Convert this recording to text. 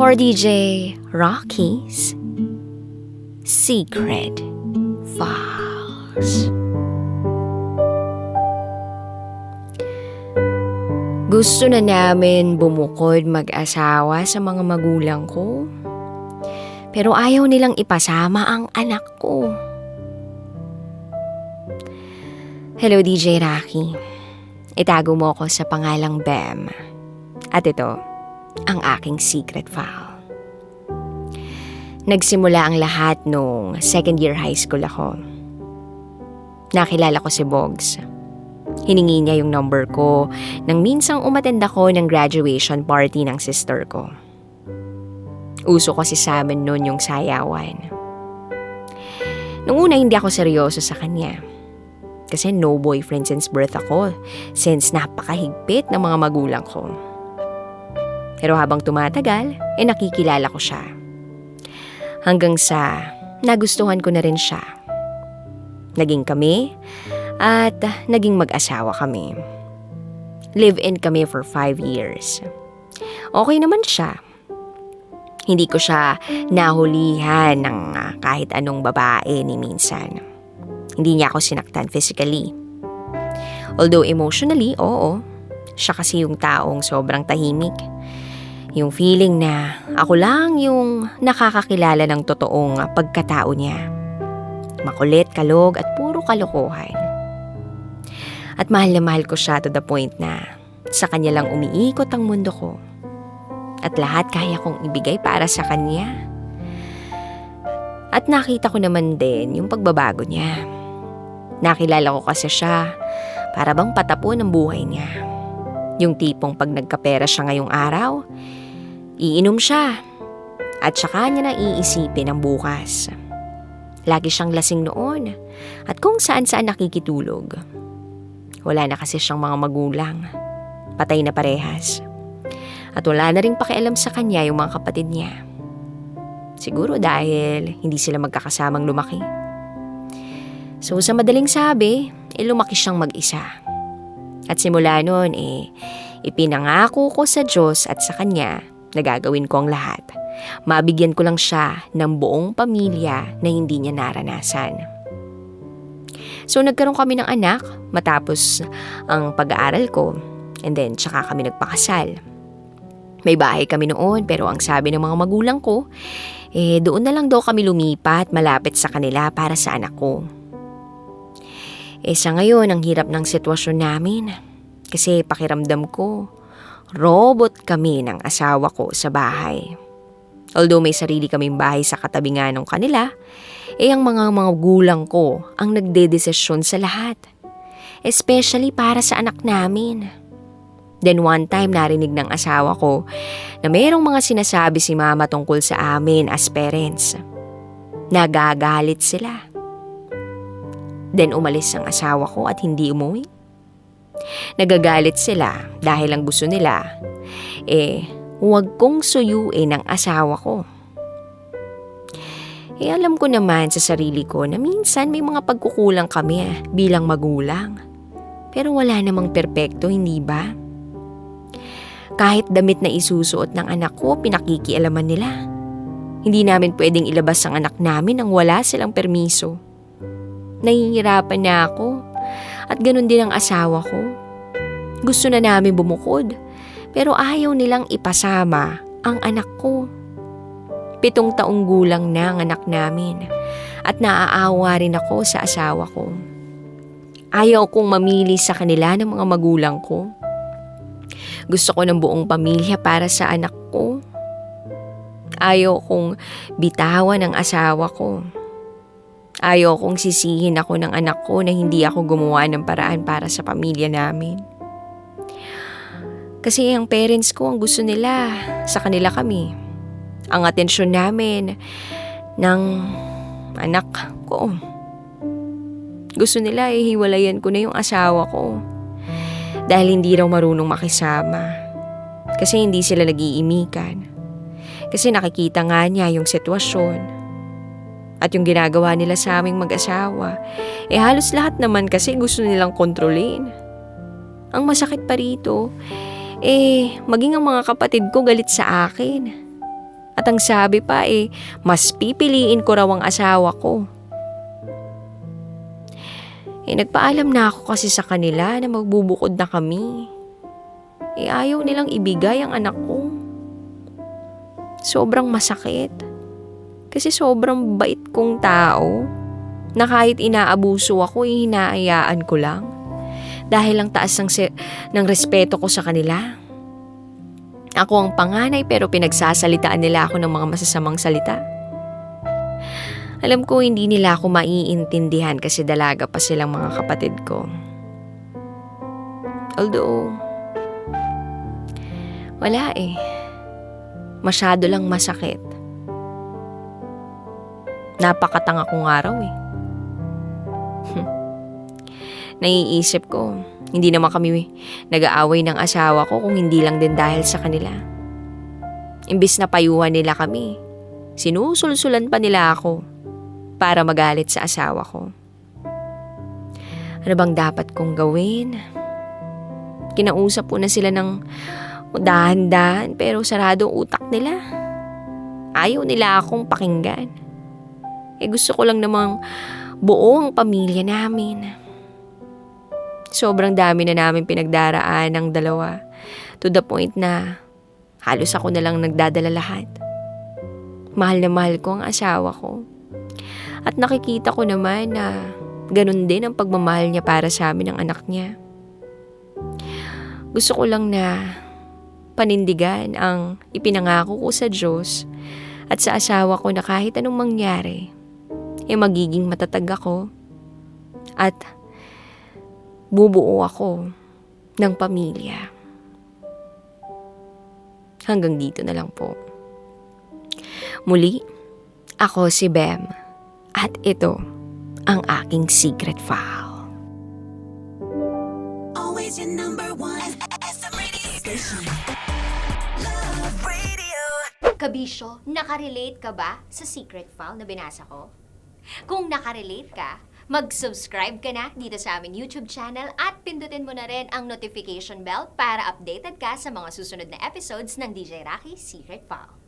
for DJ Rocky's Secret Files. Gusto na namin bumukod mag-asawa sa mga magulang ko, pero ayaw nilang ipasama ang anak ko. Hello DJ Rocky, itago mo ako sa pangalang Bem. At ito, ang aking secret file. Nagsimula ang lahat nung second year high school ako. Nakilala ko si Bogs. Hiningi niya yung number ko nang minsang umattend ako ng graduation party ng sister ko. Uso kasi sa amin noon yung sayawan. Nung una hindi ako seryoso sa kanya. Kasi no boyfriend since birth ako, since napakahigpit ng mga magulang ko. Pero habang tumatagal, nakikilala ko siya. Hanggang sa nagustuhan ko na rin siya. Naging kami at naging mag-asawa kami. Live-in kami for 5 years. Okay naman siya. Hindi ko siya nahulihan ng kahit anong babae ni minsan. Hindi niya ako sinaktan physically. Although emotionally, oo. Siya kasi yung taong sobrang tahimik. Yung feeling na ako lang yung nakakakilala ng totoong pagkatao niya. Makulit, kalog at puro kalokohan. At mahal na mahal ko siya to the point na sa kanya lang umiikot ang mundo ko. At lahat kaya kong ibigay para sa kanya. At nakita ko naman din yung pagbabago niya. Nakilala ko kasi siya para bang patapo ng buhay niya. Yung tipong pag nagkapera siya ngayong araw, iinom siya at saka niya na iisipin ang bukas. Lagi siyang lasing noon at kung saan-saan nakikitulog. Wala na kasi siyang mga magulang, patay na parehas. At wala na ring pakialam sa kanya yung mga kapatid niya. Siguro dahil hindi sila magkakasamang lumaki. So sa madaling sabi, lumaki siyang mag-isa. At simula noon ipinangako ko sa Diyos at sa Kanya na gagawin ko ang lahat. Mabigyan ko lang siya ng buong pamilya na hindi niya naranasan. So nagkaroon kami ng anak matapos ang pag-aaral ko and then tsaka kami nagpakasal. May bahay kami noon pero ang sabi ng mga magulang ko, doon na lang daw kami lumipat malapit sa kanila para sa anak ko. Sa ngayon, ang hirap ng sitwasyon namin. Kasi pakiramdam ko, robot kami ng asawa ko sa bahay. Although may sarili kaming bahay sa katabi nga ng kanila, ang mga gulang ko ang nagdedesisyon sa lahat. Especially para sa anak namin. Then one time narinig ng asawa ko na mayroong mga sinasabi si mama tungkol sa amin as parents. Nagagalit sila. Then umalis ang asawa ko at hindi umuwi. Nagagalit sila dahil ang gusto nila, huwag kong suyuin ang asawa ko. Alam ko naman sa sarili ko na minsan may mga pagkukulang kami bilang magulang. Pero wala namang perpekto, hindi ba? Kahit damit na isusuot ng anak ko, pinakikialaman nila. Hindi namin pwedeng ilabas ang anak namin nang wala silang permiso. Nahihirapan na ako at ganun din ang asawa ko. Gusto na namin bumukod pero ayaw nilang ipasama ang anak ko. 7 taong gulang na ang anak namin at naaawa rin ako sa asawa ko. Ayaw kong mamili sa kanila ng mga magulang ko. Gusto ko ng buong pamilya para sa anak ko. Ayaw kong bitawan ang asawa ko. Ayaw kong sisihin ako ng anak ko na hindi ako gumawa ng paraan para sa pamilya namin. Kasi ang parents ko, ang gusto nila, sa kanila kami. Ang atensyon namin ng anak ko. Gusto nila hiwalayan ko na yung asawa ko. Dahil hindi raw marunong makisama. Kasi hindi sila nag-iimikan. Kasi nakikita nga niya yung sitwasyon. At yung ginagawa nila sa aming mag-asawa, halos lahat naman kasi gusto nilang kontrolin. Ang masakit pa rito, maging ang mga kapatid ko galit sa akin. At ang sabi pa mas pipiliin ko raw ang asawa ko. Nagpaalam na ako kasi sa kanila na magbubukod na kami. Ayaw nilang ibigay ang anak ko. Sobrang masakit. Kasi sobrang bait kong tao na kahit inaabuso ako, hinahayaan ko lang. Dahil ang taas ng respeto ko sa kanila. Ako ang panganay pero pinagsasalitaan nila ako ng mga masasamang salita. Alam ko hindi nila ako maiintindihan kasi dalaga pa silang mga kapatid ko. Although, wala masyado lang masakit. Napakatanga kong araw Naiisip ko, hindi naman kami nag-aaway ng asawa ko kung hindi lang din dahil sa kanila. Imbis na payuhan nila kami, sinusulsulan pa nila ako para magalit sa asawa ko. Ano bang dapat kong gawin? Kinausap po na sila ng dahan-dahan pero sarado ang utak nila. Ayaw nila akong pakinggan. Gusto ko lang namang buo ang pamilya namin. Sobrang dami na namin pinagdaraan ng dalawa to the point na halos ako na lang nagdadala lahat. Mahal na mahal ko ang asawa ko. At nakikita ko naman na ganun din ang pagmamahal niya para sa amin ng anak niya. Gusto ko lang na panindigan ang ipinangako ko sa Diyos at sa asawa ko na kahit anong mangyari, magiging matatag ako at bubuo ako ng pamilya. Hanggang dito na lang po. Muli, ako si Bem at ito ang aking secret file. Always your number one SM radio station. Love Radio. Kabisyo, nakarelate ka ba sa secret file na binasa ko? Kung nakarelate ka, mag-subscribe ka na dito sa aming YouTube channel at pindutin mo na rin ang notification bell para updated ka sa mga susunod na episodes ng DJ Rocky Secret File.